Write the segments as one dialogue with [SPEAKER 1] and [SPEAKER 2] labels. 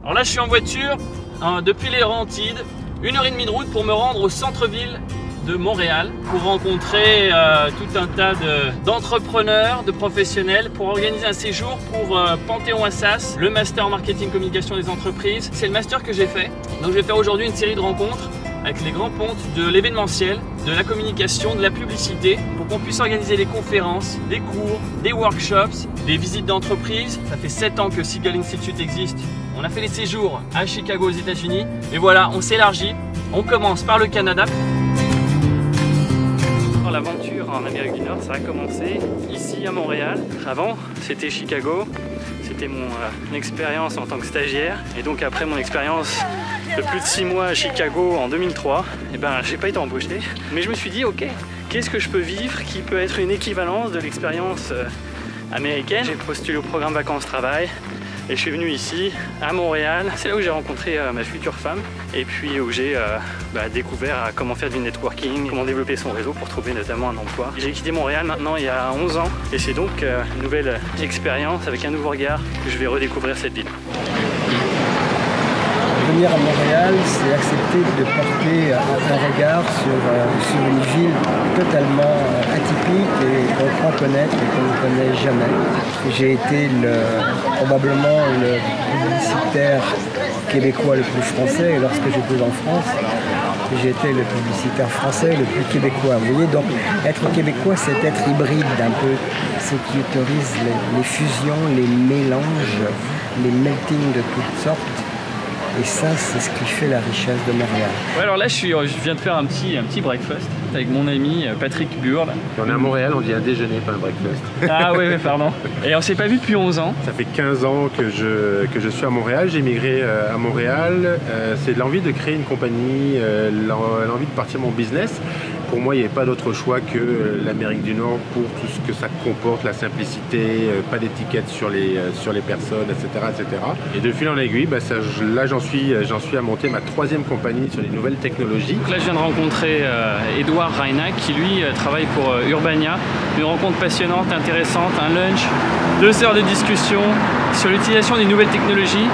[SPEAKER 1] Alors là je suis en voiture depuis les Laurentides, 1h30 de route pour me rendre au centre-ville de Montréal pour rencontrer tout un tas d'entrepreneurs, de professionnels pour organiser un séjour pour Panthéon Assas, le master marketing communication des entreprises. C'est le master que j'ai fait. Donc je vais faire aujourd'hui une série de rencontres avec les grands pontes de l'événementiel, de la communication, de la publicité, pour qu'on puisse organiser des conférences, des cours, des workshops, des visites d'entreprise. Ça fait 7 ans que Seagull Institute existe. On a fait les séjours à Chicago aux États-Unis. Et voilà, on s'élargit. On commence par le Canada. L'aventure en Amérique du Nord, ça a commencé ici à Montréal. Avant, c'était Chicago. C'était mon expérience en tant que stagiaire. Et donc après mon expérience de plus de 6 mois à Chicago en 2003, eh ben, j'ai pas été embauché. Mais je me suis dit, ok, qu'est-ce que je peux vivre qui peut être une équivalence de l'expérience américaine? J'ai postulé au programme vacances-travail. Et je suis venu ici, à Montréal. C'est là où j'ai rencontré ma future femme. Et puis où j'ai découvert comment faire du networking, comment développer son réseau pour trouver notamment un emploi. J'ai quitté Montréal maintenant il y a 11 ans. Et c'est donc une nouvelle expérience avec un nouveau regard que je vais redécouvrir cette ville.
[SPEAKER 2] Venir à Montréal, c'est accepter de porter un regard sur une ville totalement atypique et qu'on croit connaître et qu'on ne connaît jamais. J'ai été probablement le publicitaire québécois le plus français, et lorsque j'étais en France, j'ai été le publicitaire français le plus québécois. Vous voyez, donc être québécois, c'est être hybride un peu, ce qui autorise les fusions, les mélanges, les meltings de toutes sortes. Et ça, c'est ce qui fait la richesse de Montréal.
[SPEAKER 1] Ouais, alors là, je viens de faire un petit breakfast avec mon ami Patrick Burle.
[SPEAKER 3] On est à Montréal, on dit un déjeuner, pas un breakfast.
[SPEAKER 1] Ah oui, pardon. Et on s'est pas vu depuis 11 ans.
[SPEAKER 3] Ça fait 15 ans que je suis à Montréal. J'ai immigré à Montréal. C'est l'envie de créer une compagnie, l'envie de partir mon business. Pour moi, il n'y avait pas d'autre choix que l'Amérique du Nord pour tout ce que ça comporte, la simplicité, pas d'étiquette sur les personnes, etc., etc. Et de fil en aiguille, là j'en suis à monter ma 3e compagnie sur les nouvelles technologies.
[SPEAKER 1] Donc là, je viens de rencontrer Edouard Reinach qui lui travaille pour Urbania. Une rencontre passionnante, intéressante, un lunch, 2 heures de discussion sur l'utilisation des nouvelles technologies,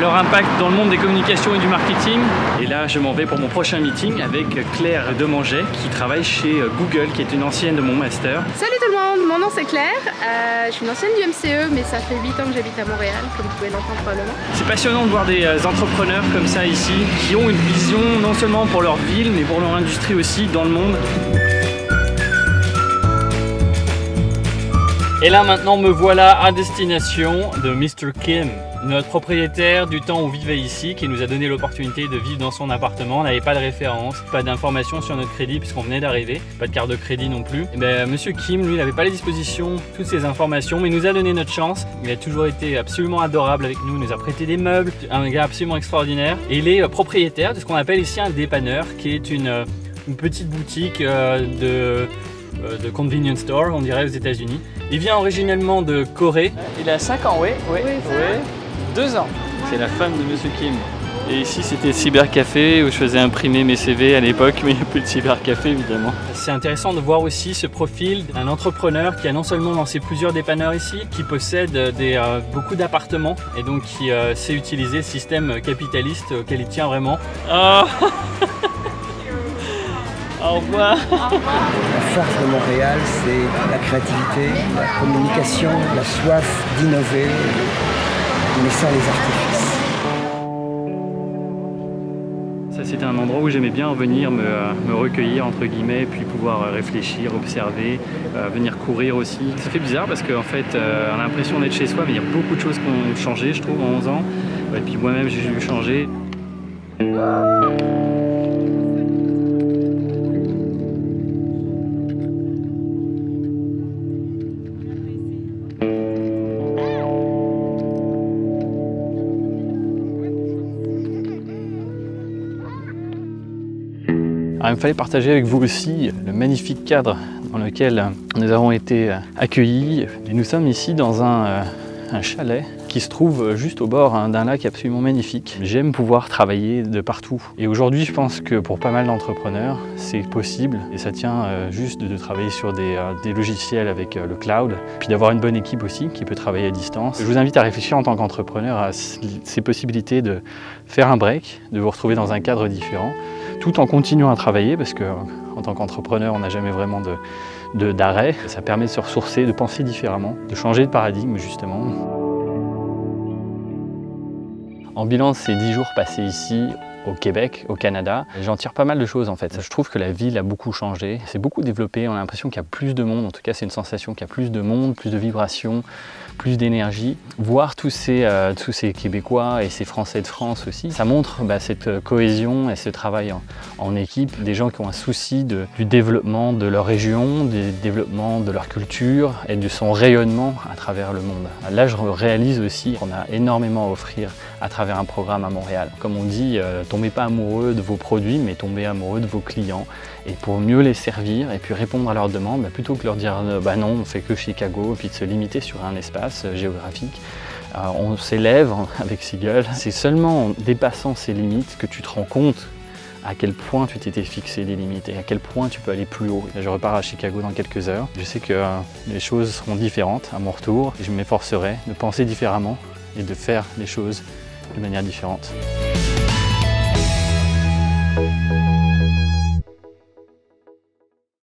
[SPEAKER 1] leur impact dans le monde des communications et du marketing. Et là, je m'en vais pour mon prochain meeting avec Claire Demanget qui travaille chez Google, qui est une ancienne de mon master.
[SPEAKER 4] Salut tout le monde, mon nom c'est Claire, je suis une ancienne du MCE, mais ça fait 8 ans que j'habite à Montréal, comme vous pouvez l'entendre probablement.
[SPEAKER 1] C'est passionnant de voir des entrepreneurs comme ça ici, qui ont une vision non seulement pour leur ville, mais pour leur industrie aussi dans le monde. Et là maintenant me voilà à destination de Mr. Kim, notre propriétaire du temps où on vivait ici, qui nous a donné l'opportunité de vivre dans son appartement. On n'avait pas de référence, pas d'informations sur notre crédit puisqu'on venait d'arriver, pas de carte de crédit non plus. Et bien, Monsieur Kim, lui, n'avait pas à la disposition toutes ces informations, mais il nous a donné notre chance. Il a toujours été absolument adorable avec nous, il nous a prêté des meubles, un gars absolument extraordinaire. Et il est propriétaire de ce qu'on appelle ici un dépanneur, qui est une petite boutique de convenience store, on dirait aux États-Unis. Il vient originellement de Corée. Il a 5 ans, oui. 2 ans. C'est la femme de Monsieur Kim. Et ici, c'était le cybercafé où je faisais imprimer mes CV à l'époque, mais il n'y a plus de cybercafé évidemment. C'est intéressant de voir aussi ce profil d'un entrepreneur qui a non seulement lancé plusieurs dépanneurs ici, qui possède beaucoup d'appartements et donc qui sait utiliser le système capitaliste auquel il tient vraiment. Oh Au revoir.
[SPEAKER 2] La force de Montréal, c'est la créativité, la communication, la soif d'innover, mais sans les artifices.
[SPEAKER 1] Ça, c'était un endroit où j'aimais bien venir me recueillir, entre guillemets, puis pouvoir réfléchir, observer, venir courir aussi. Ça fait bizarre parce qu'en fait, on a l'impression d'être chez soi, mais il y a beaucoup de choses qui ont changé, je trouve, en 11 ans. Et puis moi-même, j'ai dû changer. Alors, il me fallait partager avec vous aussi le magnifique cadre dans lequel nous avons été accueillis. Et nous sommes ici dans un chalet qui se trouve juste au bord d'un lac absolument magnifique. J'aime pouvoir travailler de partout. Et aujourd'hui, je pense que pour pas mal d'entrepreneurs, c'est possible. Et ça tient juste de travailler sur des logiciels avec le cloud, puis d'avoir une bonne équipe aussi qui peut travailler à distance. Je vous invite à réfléchir en tant qu'entrepreneur à ces possibilités de faire un break, de vous retrouver dans un cadre différent, tout en continuant à travailler, parce que en tant qu'entrepreneur, on n'a jamais vraiment d'arrêt. Ça permet de se ressourcer, de penser différemment, de changer de paradigme justement. En bilan, ces 10 jours passés ici, au Québec, au Canada, j'en tire pas mal de choses en fait. Je trouve que la ville a beaucoup changé, c'est beaucoup développé, on a l'impression qu'il y a plus de monde, en tout cas c'est une sensation qu'il y a plus de monde, plus de vibrations, plus d'énergie. Voir tous ces Québécois et ces Français de France aussi, ça montre cette cohésion et ce travail en équipe, des gens qui ont un souci du développement de leur région, du développement de leur culture et de son rayonnement à travers le monde. Là je réalise aussi qu'on a énormément à offrir à travers un programme à Montréal. Comme on dit, tombez pas amoureux de vos produits, mais tombez amoureux de vos clients. Et pour mieux les servir et puis répondre à leurs demandes, plutôt que leur dire non, on fait que Chicago, puis de se limiter sur un espace géographique, on s'élève avec Seagull. C'est seulement en dépassant ces limites que tu te rends compte à quel point tu t'étais fixé des limites et à quel point tu peux aller plus haut. Là, je repars à Chicago dans quelques heures. Je sais que les choses seront différentes à mon retour et je m'efforcerai de penser différemment et de faire les choses de manière différente.